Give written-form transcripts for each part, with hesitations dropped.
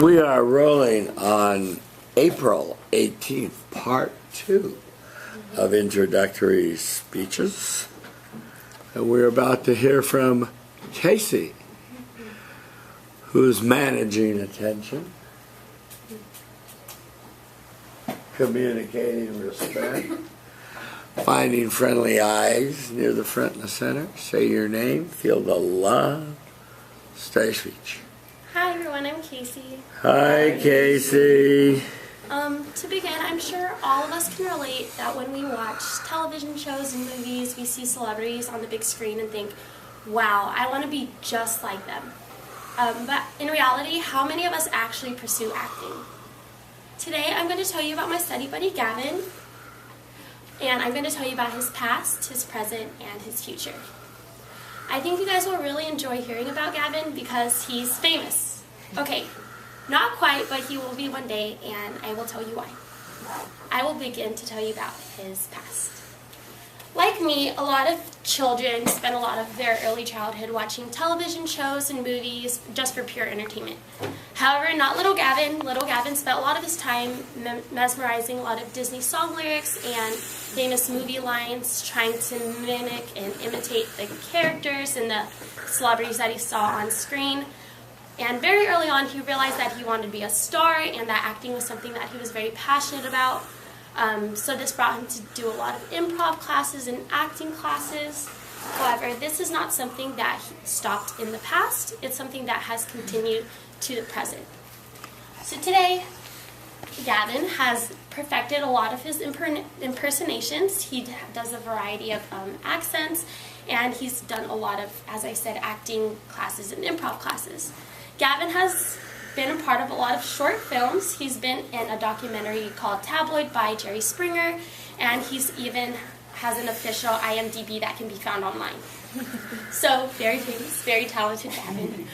We are rolling on April 18th, part 2 of introductory speeches. And we're about to hear from Casey, who's managing attention, communicating respect, finding friendly eyes near the front and the center. Say your name, feel the love, steady speech. Hi everyone, I'm Casey. Hi Casey. To begin, I'm sure all of us can relate that when we watch television shows and movies, we see celebrities on the big screen and think, wow, I want to be just like them. But in reality, how many of us actually pursue acting? Today, I'm going to tell you about my study buddy, Gavin, and I'm going to tell you about his past, his present, and his future. I think you guys will really enjoy hearing about Gavin because he's famous. Okay, not quite, but he will be one day, and I will tell you why. I will begin to tell you about his past. Like me, a lot of children spend a lot of their early childhood watching television shows and movies just for pure entertainment. However, not little Gavin. Little Gavin spent a lot of his time mesmerizing a lot of Disney song lyrics and famous movie lines, trying to mimic and imitate the characters and the celebrities that he saw on screen. And very early on, he realized that he wanted to be a star and that acting was something that he was very passionate about. So this brought him to do a lot of improv classes and acting classes. However, this is not something that he stopped in the past. It's something that has continued to the present. So today, Gavin has perfected a lot of his impersonations. He does a variety of accents, and he's done a lot of, as I said, acting classes and improv classes. Gavin has been a part of a lot of short films. He's been in a documentary called Tabloid by Jerry Springer, and he's even has an official IMDb that can be found online. So, very famous, very talented Gavin.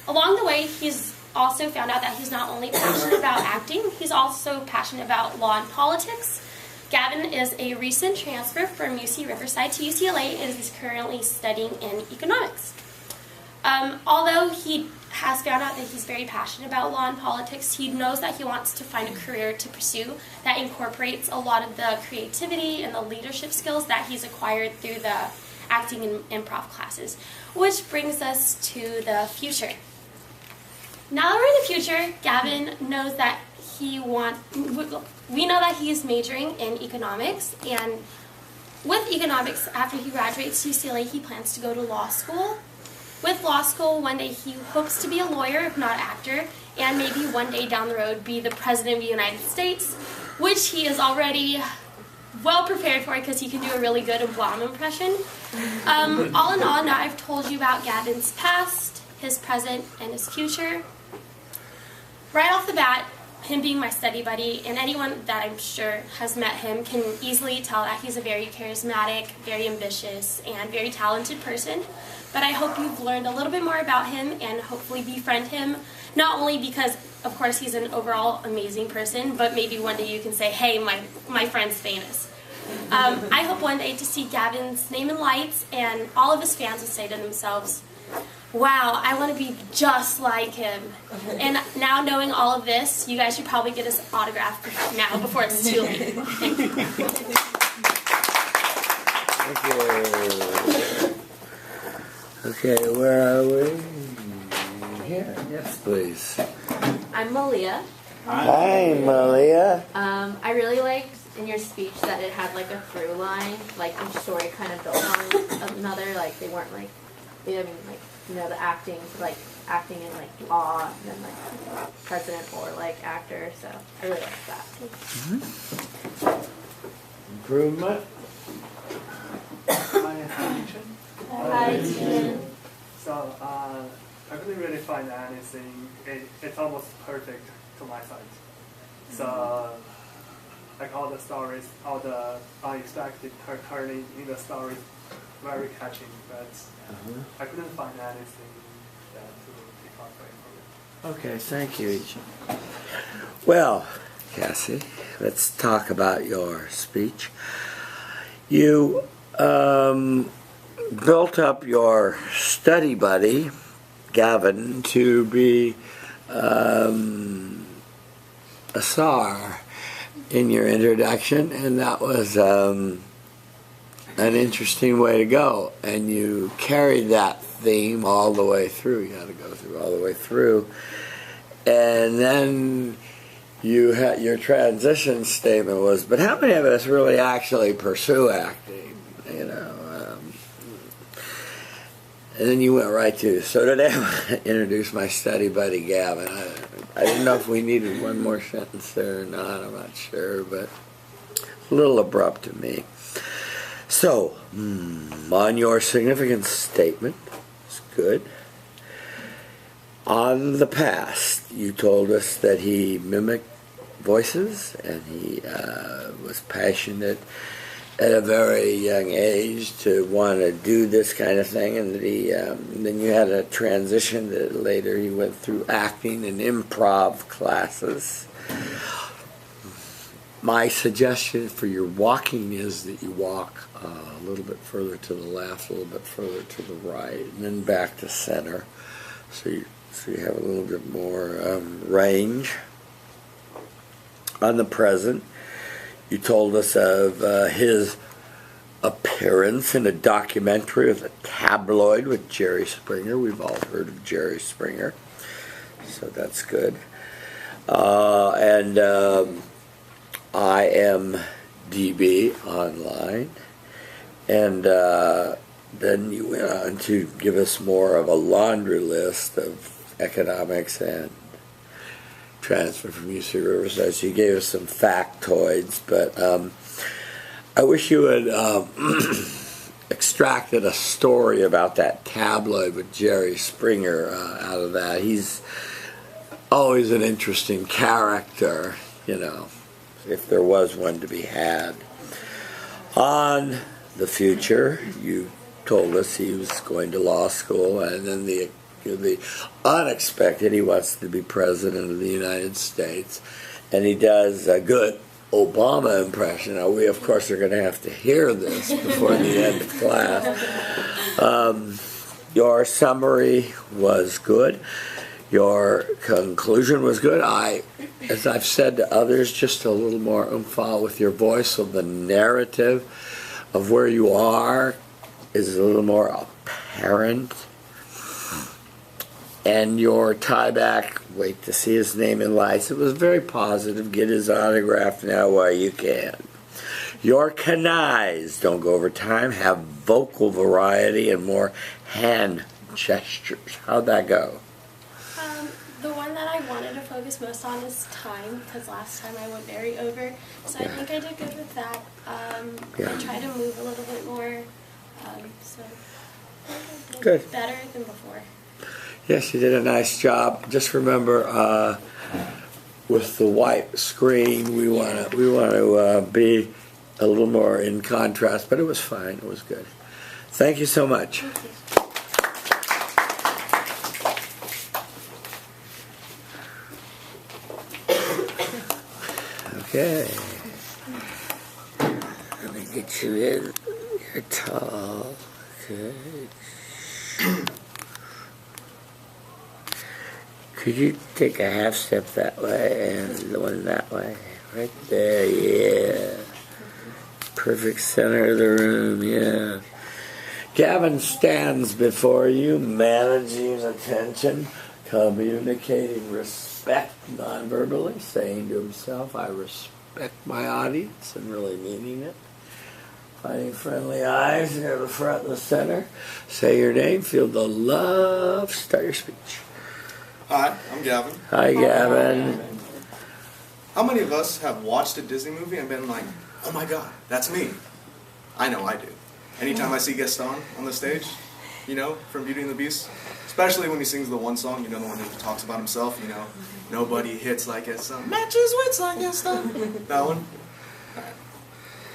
Along the way, he's also found out that he's not only passionate about acting, he's also passionate about law and politics. Gavin is a recent transfer from UC Riverside to UCLA and is currently studying in economics. Although he has found out that he's very passionate about law and politics, he knows that he wants to find a career to pursue that incorporates a lot of the creativity and the leadership skills that he's acquired through the acting and improv classes. Which brings us to the future. Now that we're in the future, Gavin knows that we know that he's majoring in economics, and with economics, after he graduates UCLA, he plans to go to law school. With law school, one day he hopes to be a lawyer, if not actor, and maybe one day down the road be the President of the United States, which he is already well prepared for because he can do a really good Obama impression. All in all, now I've told you about Gavin's past, his present, and his future. Right off the bat, him being my study buddy, and anyone that I'm sure has met him can easily tell that he's a very charismatic, very ambitious, and very talented person. But I hope you've learned a little bit more about him and hopefully befriend him, not only because, of course, he's an overall amazing person, but maybe one day you can say, hey, my friend's famous. I hope one day to see Gavin's name in lights and all of his fans will say to themselves, wow, I want to be just like him. And now knowing all of this, you guys should probably get his autograph now before it's too late. Thank you. Thank you. Okay, where are we? Here, yes, please. I'm Malia. Hi, Malia. I really liked in your speech that it had like a through line, like each story kind of built on another. Like they weren't like, I mean, like the acting, like acting in like law, and then like president or like actor. So I really liked that. Improvement. Hi, Jen. So, I couldn't really find anything. It's almost perfect to my side. So, like all the stories, all the unexpected turning in the stories, very catching. But I couldn't find anything that to pick up from it. Okay, thank you, Ichi. Well, Cassie, let's talk about your speech. You built up your study buddy, Gavin, to be a SAR in your introduction, and that was an interesting way to go. And you carried that theme all the way through. You had to go through all the way through. And then you had your transition statement was, but how many of us really actually pursue acting? You know. And then you went right to, so today I'm going to introduce my study buddy Gavin. I didn't know if we needed one more sentence there or not. I'm not sure, but a little abrupt to me. So, on your significance statement, it's good. On the past, you told us that he mimicked voices and he was passionate at a very young age to want to do this kind of thing, and that he then you had a transition that later he went through acting and improv classes. My suggestion for your walking is that you walk a little bit further to the left, a little bit further to the right, and then back to center, so you have a little bit more range. On the present, you told us of his appearance in a documentary with a tabloid with Jerry Springer. We've all heard of Jerry Springer, so that's good. And IMDb online. And then you went on to give us more of a laundry list of economics and transfer from UC Riverside. So you gave us some factoids, but I wish you had extracted a story about that tabloid with Jerry Springer out of that. He's always an interesting character, you know, if there was one to be had. On the future, you told us he was going to law school, and then the unexpected, he wants to be president of the United States, and he does a good Obama impression. Now, we, of course, are going to have to hear this before the end of class. Your summary was good. Your conclusion was good. As I've said to others, just a little more oomph with your voice, so the narrative of where you are is a little more apparent. And your tie back, wait to see his name in lights, it was very positive. Get his autograph now while you can. Your canais, don't go over time, have vocal variety and more hand gestures. How'd that go? The one that I wanted to focus most on is time, because last time I went very over. So I think I did good with that. I tried to move a little bit more, so I think I did good. Better than before. Yes, you did a nice job. Just remember, with the white screen, we want to be a little more in contrast, but it was fine. It was good. Thank you so much. Thank you. Okay. Let me get you in. You're tall. Okay. Could you take a half step that way and the one that way? Right there, yeah. Perfect center of the room, yeah. Gavin stands before you, managing attention, communicating respect non-verbally, saying to himself, I respect my audience, and really meaning it. Finding friendly eyes near the front and the center. Say your name, feel the love, start your speech. Hi, I'm Gavin. Hi, Gavin. How many of us have watched a Disney movie and been like, oh my god, that's me? I know I do. Anytime I see Gaston on the stage, you know, from Beauty and the Beast, especially when he sings the one song, you know, the one that he talks about himself, you know, nobody hits like Gaston, matches wits like Gaston. That one? Alright.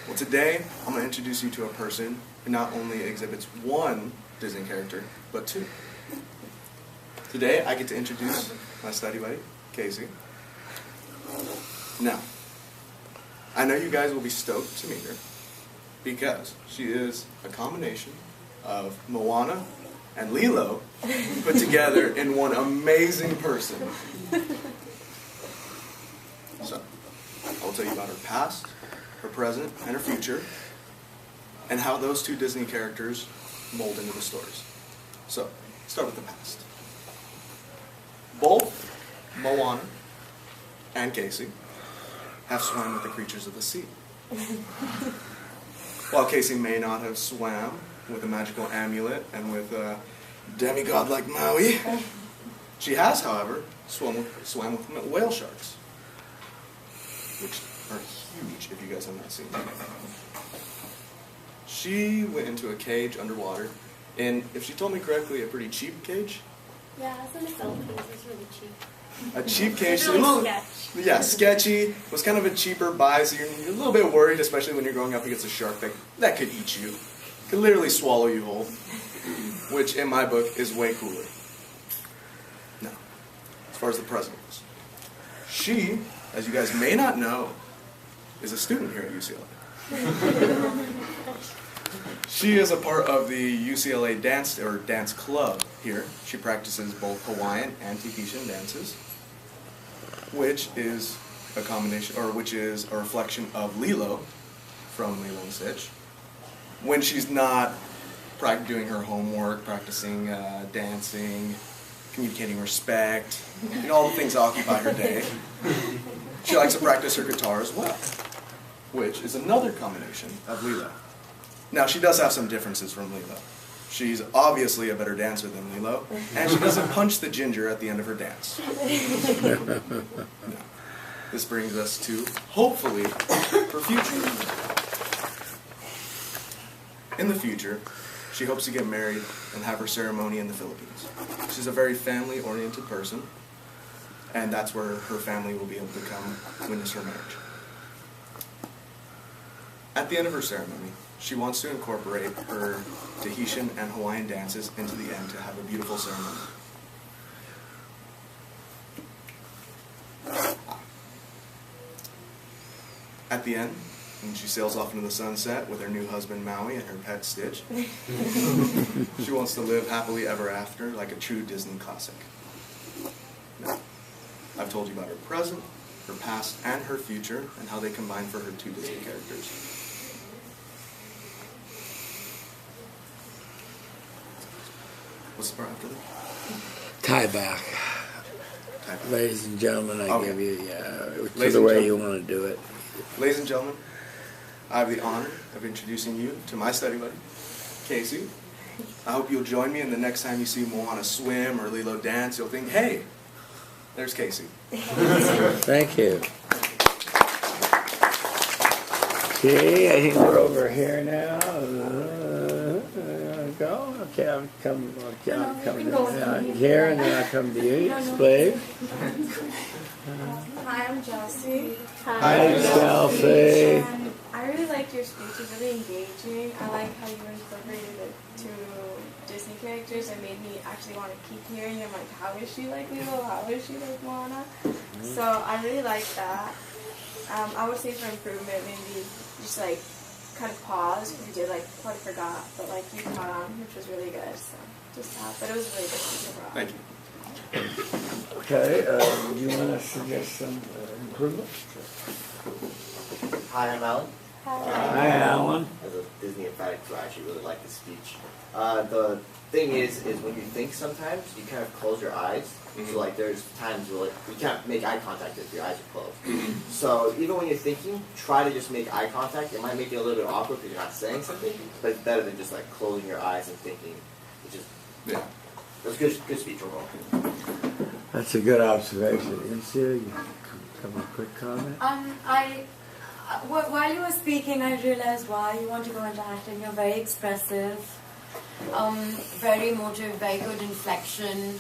Well, today, I'm going to introduce you to a person who not only exhibits one Disney character, but two. Today, I get to introduce my study buddy, Casey. Now, I know you guys will be stoked to meet her because she is a combination of Moana and Lilo put together in one amazing person. So, I'll tell you about her past, her present, and her future, and how those two Disney characters mold into the stories. So, start with the past. Both Moana and Casey have swam with the creatures of the sea. While Casey may not have swam with a magical amulet and with a demigod like Maui, she has, however, swam with whale sharks, which are huge if you guys have not seen them. She went into a cage underwater in, if she told me correctly, a pretty cheap cage. Yeah, it's in the Philippines. It's really cheap. A cheap cage. It's really sketch. Yeah, sketchy. Was kind of a cheaper buy, so you're a little bit worried, especially when you're going up against a shark that could eat you. Could literally swallow you whole. Which, in my book, is way cooler. Now, as far as the present goes. She, as you guys may not know, is a student here at UCLA. She is a part of the UCLA dance club here. She practices both Hawaiian and Tahitian dances, which is a combination, or which is a reflection of Lilo from Lilo and Stitch. When she's not doing her homework, practicing dancing, communicating respect, all the things that occupy her day, she likes to practice her guitar as well, which is another combination of Lilo. Now, she does have some differences from Lilo. She's obviously a better dancer than Lilo, and she doesn't punch the ginger at the end of her dance. No. This brings us to, hopefully, her future. In the future, she hopes to get married and have her ceremony in the Philippines. She's a very family-oriented person, and that's where her family will be able to come witness her marriage. At the end of her ceremony, she wants to incorporate her Tahitian and Hawaiian dances into the end to have a beautiful ceremony. At the end, when she sails off into the sunset with her new husband Maui and her pet Stitch, she wants to live happily ever after like a true Disney classic. Now, I've told you about her present, her past, and her future, and how they combine for her two Disney characters. What's the part after that? Tie back. Tie back. Ladies and gentlemen, I Okay. give you, to Ladies the and way you gentlemen. want to do it. Ladies and gentlemen, I have the honor of introducing you to my study buddy, Casey. I hope you'll join me, and the next time you see Moana swim or Lilo dance, you'll think, hey, there's Casey. Thank you. Okay, I think we're over here now. Go. Okay, I'll come here, and then I'll come to you. Please. Hi, I'm Chelsea. Hi, Chelsea. And I really liked your speech. It's really engaging. I like how you incorporated the two Disney characters and made me actually want to keep hearing them. Like, how is she like Lilo? How is she like Moana? So I really like that. I would say for improvement, maybe just like kind of pause. You did like quite forgot, but like you caught on, which was really good. So just that. But it was really good speech overall. Thank you. Okay, you want to suggest some improvements? Hi, I'm Alan. Hi, Alan. As a Disney emphatic, so I actually really like the speech. The thing is when you think sometimes, you kind of close your eyes. Mm-hmm. So like there's times where like, you can't make eye contact if your eyes are closed. Mm-hmm. So even when you're thinking, try to just make eye contact. It might make it a little bit awkward because you're not saying something, but it's better than just like closing your eyes and thinking. It was good speech overall. That's a good observation. Insia, you have a quick comment? While you were speaking, I realized why you want to go into acting. You're very expressive, very emotive, very good inflection.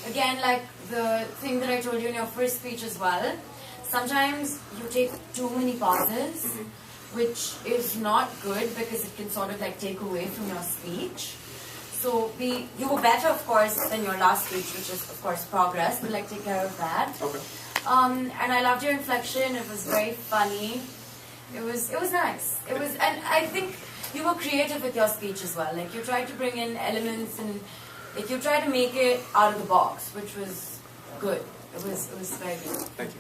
Again, like the thing that I told you in your first speech as well, sometimes you take too many pauses, which is not good because it can sort of like take away from your speech. So you were better, of course, than your last speech, which is, of course, progress, but like take care of that. Okay. And I loved your inflection. It was very funny. It was nice. And I think you were creative with your speech as well. Like you tried to bring in elements and Like you try to make it out of the box, which was good. It was very good. Thank you.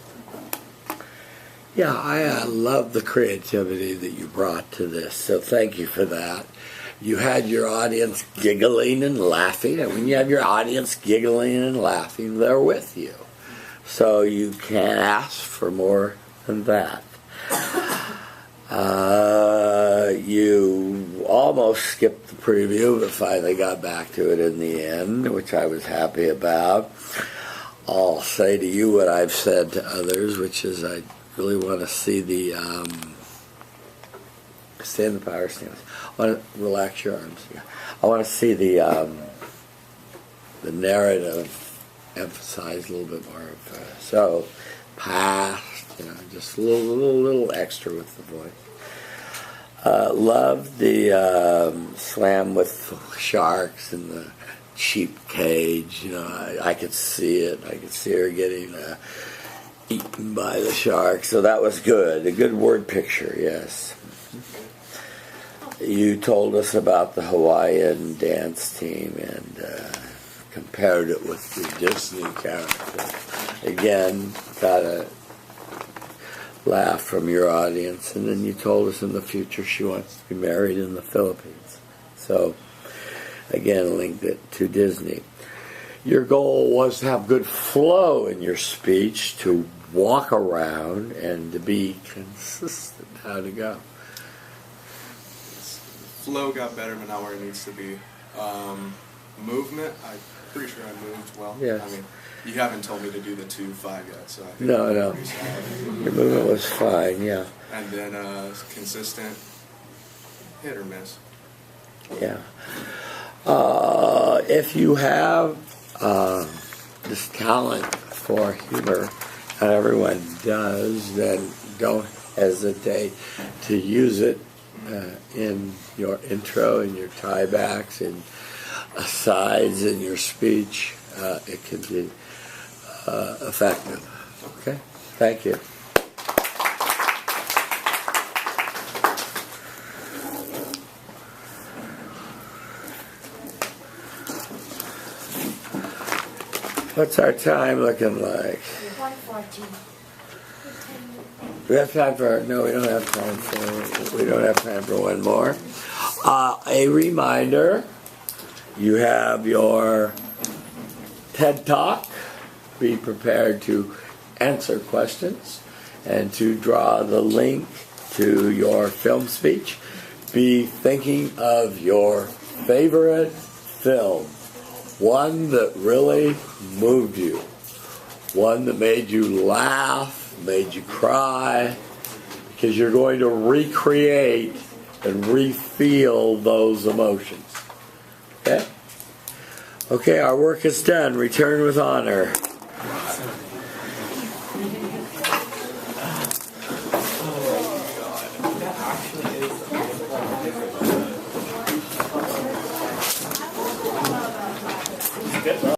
Yeah, I love the creativity that you brought to this, so thank you for that. You had your audience giggling and laughing, and when you have your audience giggling and laughing, they're with you. So you can't ask for more than that. You almost skipped the preview, but finally got back to it in the end, which I was happy about. I'll say to you what I've said to others, which is I really want to see the stay in the power stance. I want to relax your arms. I want to see the narrative emphasized a little bit more of so past, just a little extra with the voice. Loved the swam with sharks in the sheep cage. I could see it. I could see her getting eaten by the shark. So that was good. A good word picture, yes. You told us about the Hawaiian dance team and compared it with the Disney character. Again, got a laugh from your audience. And then you told us in the future she wants to be married in the Philippines. So, again, linked it to Disney. Your goal was to have good flow in your speech, to walk around, and to be consistent. How to go? Flow got better, but not where it needs to be. Movement, I'm pretty sure I moved well. Yes. I mean, you haven't told me to do the 2-5 yet, so I think No. I'm Your movement was fine, yeah. And then consistent, hit or miss. Yeah. If you have this talent for humor, and everyone does, then don't hesitate to use it in your intro, in your tiebacks, in asides, in your speech. It can be effective. Okay? Thank you. What's our time looking like? 1:40. We have time for no. We don't have time for one more. A reminder: you have your TED Talk. Be prepared to answer questions and to draw the link to your film speech. Be thinking of your favorite film. One that really moved you. One that made you laugh, made you cry, because you're going to recreate and re-feel those emotions. Okay? Okay, our work is done. Return with honor.